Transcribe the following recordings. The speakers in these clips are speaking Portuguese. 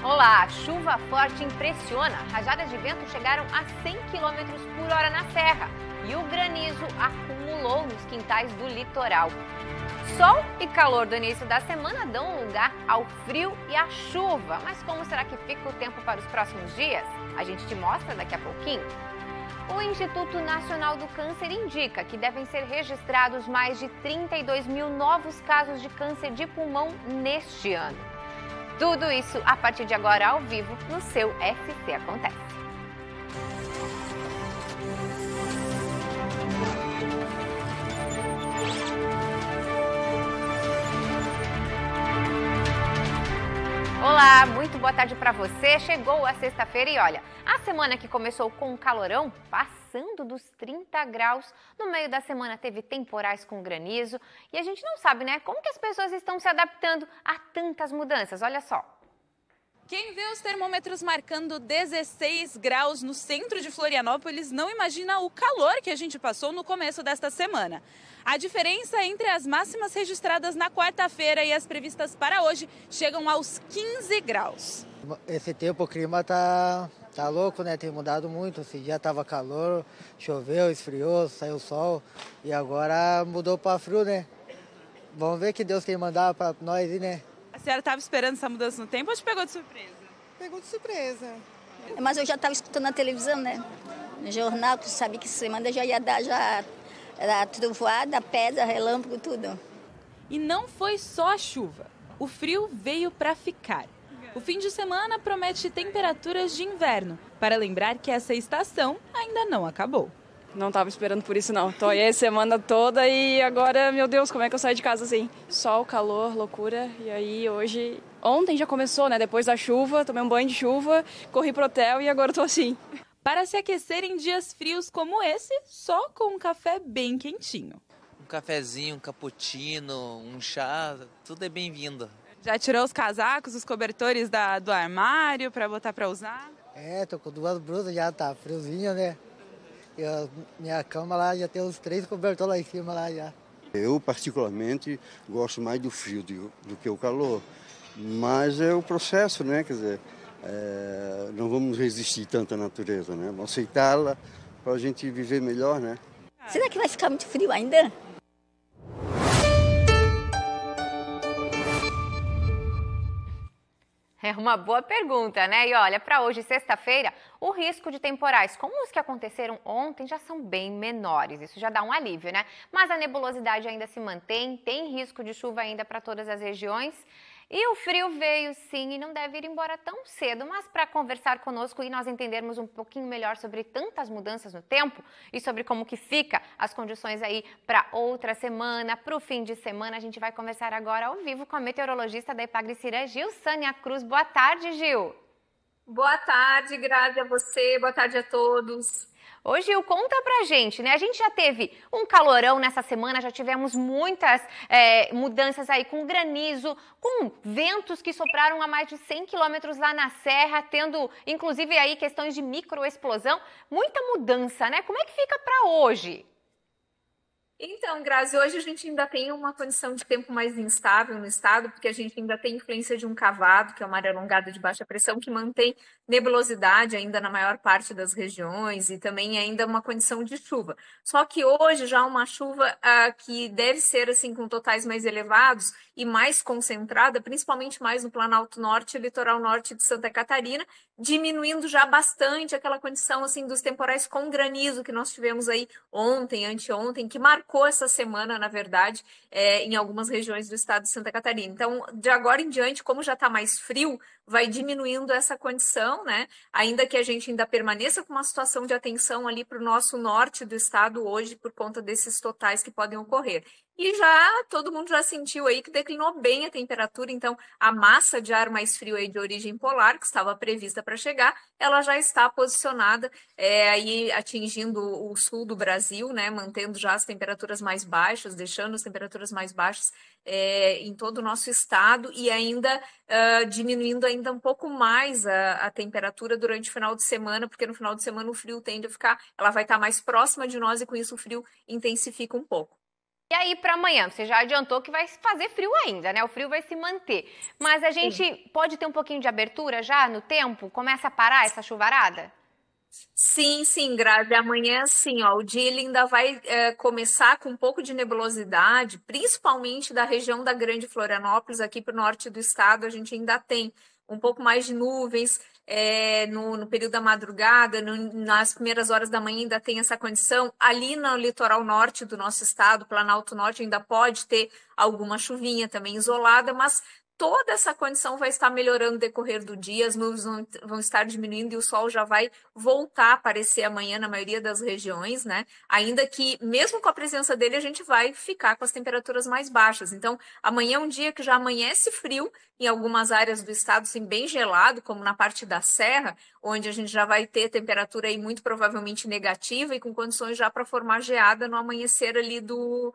Olá, chuva forte impressiona. Rajadas de vento chegaram a 100 km por hora na serra e o granizo acumulou nos quintais do litoral. Sol e calor do início da semana dão lugar ao frio e à chuva. Mas como será que fica o tempo para os próximos dias? A gente te mostra daqui a pouquinho. O Instituto Nacional do Câncer indica que devem ser registrados mais de 32 mil novos casos de câncer de pulmão neste ano. Tudo isso a partir de agora ao vivo no seu SC Acontece. Olá, muito boa tarde para você. Chegou a sexta-feira e olha, a semana que começou com um calorão, passando dos 30 graus, no meio da semana teve temporais com granizo e a gente não sabe, né, como que as pessoas estão se adaptando a tantas mudanças. Olha só. Quem vê os termômetros marcando 16 graus no centro de Florianópolis não imagina o calor que a gente passou no começo desta semana. A diferença entre as máximas registradas na quarta-feira e as previstas para hoje chegam aos 15 graus. Esse tempo, o clima tá louco, né? Tem mudado muito. Esse dia tava calor, choveu, esfriou, saiu sol e agora mudou para frio, né? Vamos ver que Deus tem mandado para nós aí, né? A senhora estava esperando essa mudança no tempo ou te pegou de surpresa? Pegou de surpresa. Mas eu já estava escutando na televisão, né? No jornal, que sabia que semana já ia dar a trovoada, pedra, relâmpago, tudo. E não foi só a chuva. O frio veio para ficar. O fim de semana promete temperaturas de inverno, para lembrar que essa estação ainda não acabou. Não estava esperando por isso, não. Tô aí a semana toda e agora, meu Deus, como é que eu saio de casa assim? Sol, calor, loucura. E aí hoje... Ontem já começou, né? Depois da chuva, tomei um banho de chuva, corri pro hotel e agora tô assim. Para se aquecer em dias frios como esse, só com um café bem quentinho. Um cafezinho, um cappuccino, um chá, tudo é bem-vindo. Já tirou os casacos, os cobertores do armário para botar para usar? Tô com 2 blusas já, tá friozinho, né? E minha cama lá já tem uns 3 cobertores lá em cima lá já. Eu particularmente gosto mais do frio do que o calor, mas é o processo, né? Quer dizer, não vamos resistir tanto à natureza, né? Vamos aceitá-la para a gente viver melhor, né? Será que vai ficar muito frio ainda? É uma boa pergunta, né? E olha, para hoje, sexta-feira, o risco de temporais como os que aconteceram ontem já são bem menores. Isso já dá um alívio, né? Mas a nebulosidade ainda se mantém, tem risco de chuva ainda para todas as regiões. E o frio veio sim e não deve ir embora tão cedo, mas para conversar conosco e nós entendermos um pouquinho melhor sobre tantas mudanças no tempo e sobre como que fica as condições aí para outra semana, para o fim de semana, a gente vai conversar agora ao vivo com a meteorologista da Epagre-Cira, Gilsânia Cruz. Boa tarde, Gil. Boa tarde, Grazi, a você, boa tarde a todos. Ô Gil, conta pra gente, né? A gente já teve um calorão nessa semana, já tivemos muitas mudanças aí com granizo, com ventos que sopraram a mais de 100 quilômetros lá na serra, tendo inclusive aí questões de microexplosão. Muita mudança, né? Como é que fica pra hoje? Então, Grazi, hoje a gente ainda tem uma condição de tempo mais instável no estado, porque a gente ainda tem influência de um cavado, que é uma área alongada de baixa pressão, que mantém nebulosidade ainda na maior parte das regiões e também ainda uma condição de chuva. Só que hoje já uma chuva que deve ser assim com totais mais elevados e mais concentrada, principalmente mais no Planalto Norte e litoral norte de Santa Catarina, diminuindo já bastante aquela condição assim dos temporais com granizo que nós tivemos aí ontem, anteontem, que marcou essa semana, na verdade, em algumas regiões do estado de Santa Catarina. Então, de agora em diante, como já está mais frio, vai diminuindo essa condição, né? Ainda que a gente ainda permaneça com uma situação de atenção ali para o nosso norte do estado hoje, por conta desses totais que podem ocorrer. E já todo mundo já sentiu aí que declinou bem a temperatura, então a massa de ar mais frio aí de origem polar, que estava prevista para chegar, ela já está posicionada aí atingindo o sul do Brasil, né, mantendo já as temperaturas mais baixas, deixando as temperaturas mais baixas em todo o nosso estado e ainda diminuindo ainda um pouco mais a temperatura durante o final de semana, porque no final de semana o frio tende a ficar, ela vai estar mais próxima de nós e com isso o frio intensifica um pouco. E aí, para amanhã, você já adiantou que vai fazer frio ainda, né? O frio vai se manter. Mas a gente pode ter um pouquinho de abertura já no tempo? Começa a parar essa chuvarada? Sim, Grazi. Amanhã, sim, ó, o dia ele ainda vai começar com um pouco de nebulosidade, principalmente da região da Grande Florianópolis, aqui para o norte do estado, a gente ainda tem um pouco mais de nuvens no período da madrugada, nas primeiras horas da manhã ainda tem essa condição. Ali no litoral norte do nosso estado, Planalto Norte, ainda pode ter alguma chuvinha também isolada, mas toda essa condição vai estar melhorando no decorrer do dia, as nuvens vão estar diminuindo e o sol já vai voltar a aparecer amanhã na maioria das regiões, né? Ainda que, mesmo com a presença dele, a gente vai ficar com as temperaturas mais baixas. Então, amanhã é um dia que já amanhece frio em algumas áreas do estado, assim, bem gelado, como na parte da Serra, onde a gente já vai ter temperatura aí muito provavelmente negativa e com condições já para formar geada no amanhecer ali do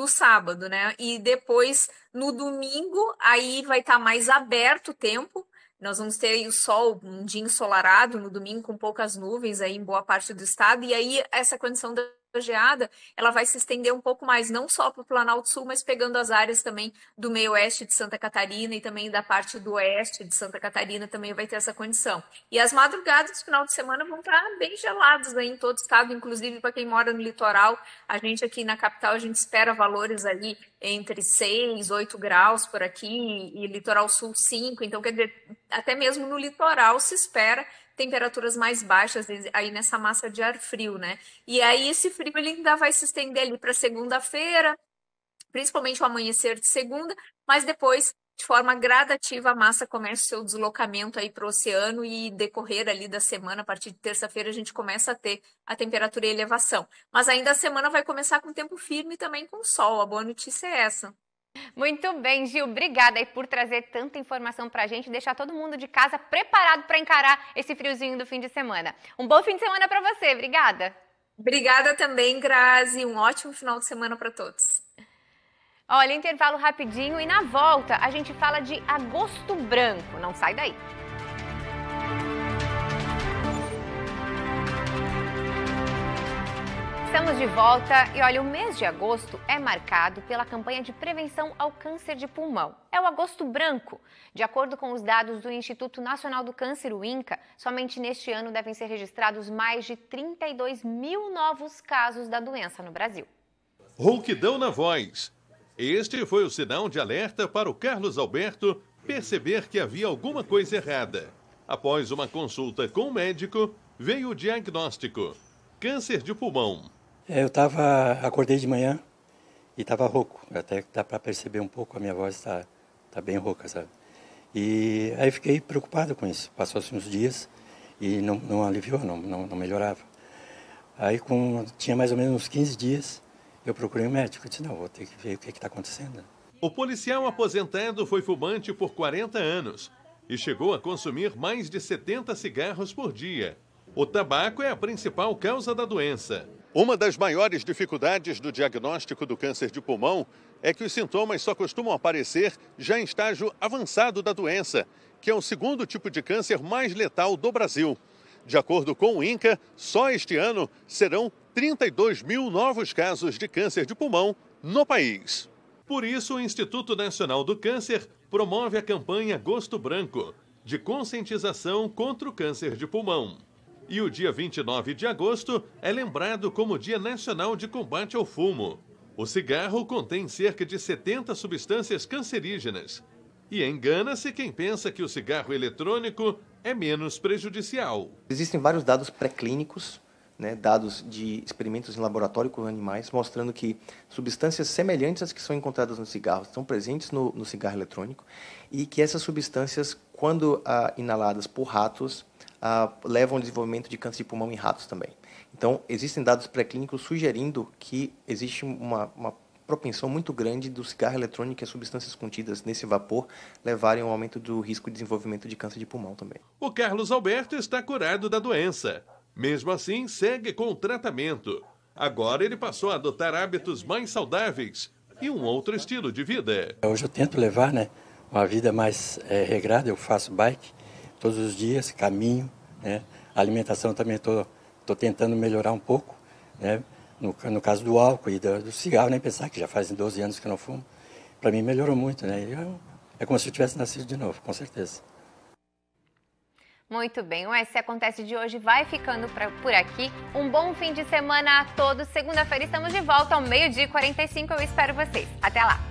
sábado, né? E depois, no domingo, aí vai estar mais aberto o tempo. Nós vamos ter aí o sol, um dia ensolarado no domingo, com poucas nuvens aí em boa parte do estado. E aí, essa condição da geada, ela vai se estender um pouco mais, não só para o Planalto Sul, mas pegando as áreas também do meio oeste de Santa Catarina e também da parte do oeste de Santa Catarina também vai ter essa condição. E as madrugadas do final de semana vão estar bem geladas aí em todo o estado, inclusive para quem mora no litoral. A gente aqui na capital, a gente espera valores ali entre 6, 8 graus por aqui e litoral sul 5. Então, quer dizer, até mesmo no litoral se espera temperaturas mais baixas aí nessa massa de ar frio, né? E aí esse frio ele ainda vai se estender ali para segunda-feira, principalmente o amanhecer de segunda, mas depois, de forma gradativa, a massa começa o seu deslocamento aí para o oceano e decorrer ali da semana, a partir de terça-feira, a gente começa a ter a temperatura e elevação. Mas ainda a semana vai começar com tempo firme e também com sol. A boa notícia é essa. Muito bem, Gil. Obrigada aí por trazer tanta informação pra gente e deixar todo mundo de casa preparado para encarar esse friozinho do fim de semana. Um bom fim de semana para você. Obrigada. Obrigada também, Grazi. Um ótimo final de semana para todos. Olha, intervalo rapidinho e na volta a gente fala de agosto branco. Não sai daí. Estamos de volta e olha, o mês de agosto é marcado pela campanha de prevenção ao câncer de pulmão. É o Agosto Branco. De acordo com os dados do Instituto Nacional do Câncer, o INCA, somente neste ano devem ser registrados mais de 32 mil novos casos da doença no Brasil. Rouquidão na voz. Este foi o sinal de alerta para o Carlos Alberto perceber que havia alguma coisa errada. Após uma consulta com o médico, veio o diagnóstico: câncer de pulmão. Eu acordei de manhã e estava rouco, até dá para perceber um pouco, a minha voz está bem rouca, sabe? E aí fiquei preocupado com isso, passou-se uns dias e não aliviou, não melhorava. Aí tinha mais ou menos uns 15 dias, eu procurei um médico, eu disse, não, vou ter que ver o que está acontecendo. O policial aposentado foi fumante por 40 anos e chegou a consumir mais de 70 cigarros por dia. O tabaco é a principal causa da doença. Uma das maiores dificuldades do diagnóstico do câncer de pulmão é que os sintomas só costumam aparecer já em estágio avançado da doença, que é o segundo tipo de câncer mais letal do Brasil. De acordo com o INCA, só este ano serão 32 mil novos casos de câncer de pulmão no país. Por isso, o Instituto Nacional do Câncer promove a campanha Agosto Branco, de conscientização contra o câncer de pulmão. E o dia 29 de agosto é lembrado como Dia Nacional de Combate ao Fumo. O cigarro contém cerca de 70 substâncias cancerígenas. E engana-se quem pensa que o cigarro eletrônico é menos prejudicial. Existem vários dados pré-clínicos, né, dados de experimentos em laboratório com animais, mostrando que substâncias semelhantes às que são encontradas no cigarro estão presentes no cigarro eletrônico e que essas substâncias, quando inaladas por ratos, levam ao desenvolvimento de câncer de pulmão em ratos também. Então, existem dados pré-clínicos sugerindo que existe uma propensão muito grande do cigarro eletrônico e as substâncias contidas nesse vapor levarem ao aumento do risco de desenvolvimento de câncer de pulmão também. O Carlos Alberto está curado da doença. Mesmo assim, segue com o tratamento. Agora ele passou a adotar hábitos mais saudáveis e um outro estilo de vida. Hoje eu tento levar, uma vida mais regrada, eu faço bike todos os dias, caminho, né? A alimentação também estou tentando melhorar um pouco, né? No caso do álcool e do cigarro, nem pensar, que já fazem 12 anos que eu não fumo. Para mim melhorou muito, né? É como se eu tivesse nascido de novo, com certeza. Muito bem, o SC Acontece de hoje vai ficando por aqui. Um bom fim de semana a todos. Segunda-feira estamos de volta ao 12h45. Eu espero vocês. Até lá!